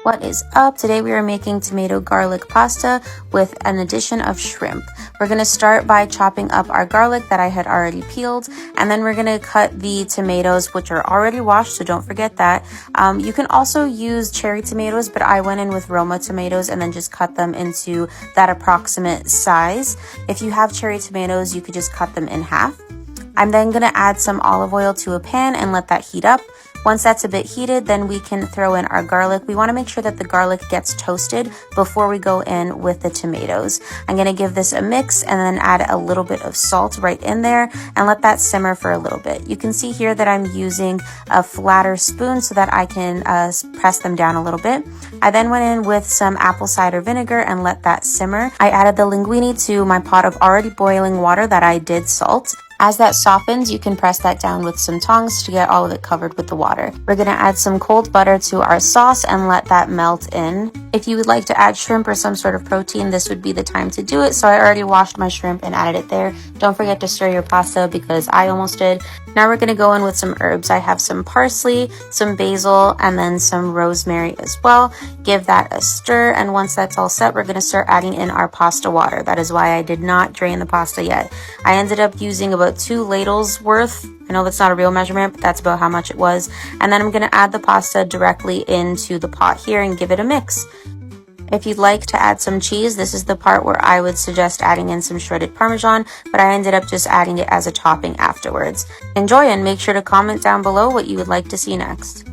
What is up? Today we are making tomato garlic pasta with an addition of shrimp. We're going to start by chopping up our garlic that I had already peeled, and then we're going to cut the tomatoes, which are already washed, so don't forget that. You can also use cherry tomatoes, but I went in with Roma tomatoes and then just cut them into that approximate size. If you have cherry tomatoes, you could just cut them in half. I'm then going to add some olive oil to a pan and let that heat up. Once that's a bit heated, then we can throw in our garlic. We want to make sure that the garlic gets toasted before we go in with the tomatoes. I'm going to give this a mix and then add a little bit of salt right in there and let that simmer for a little bit. You can see here that I'm using a flatter spoon so that I can press them down a little bit. I then went in with some apple cider vinegar and let that simmer. I added the linguine to my pot of already boiling water that I did salt. As that softens, you can press that down with some tongs to get all of it covered with the water. We're going to add some cold butter to our sauce and let that melt in. If you would like to add shrimp or some sort of protein, this would be the time to do it. So I already washed my shrimp and added it there. Don't forget to stir your pasta because I almost did. Now we're going to go in with some herbs. I have some parsley, some basil, and then some rosemary as well. Give that a stir, and once that's all set, we're going to start adding in our pasta water. That is why I did not drain the pasta yet. I ended up using about 2 ladles worth. I know that's not a real measurement, but that's about how much it was. And then I'm going to add the pasta directly into the pot here and give it a mix. If you'd like to add some cheese, this is the part where I would suggest adding in some shredded Parmesan, but I ended up just adding it as a topping afterwards. Enjoy, and make sure to comment down below what you would like to see next.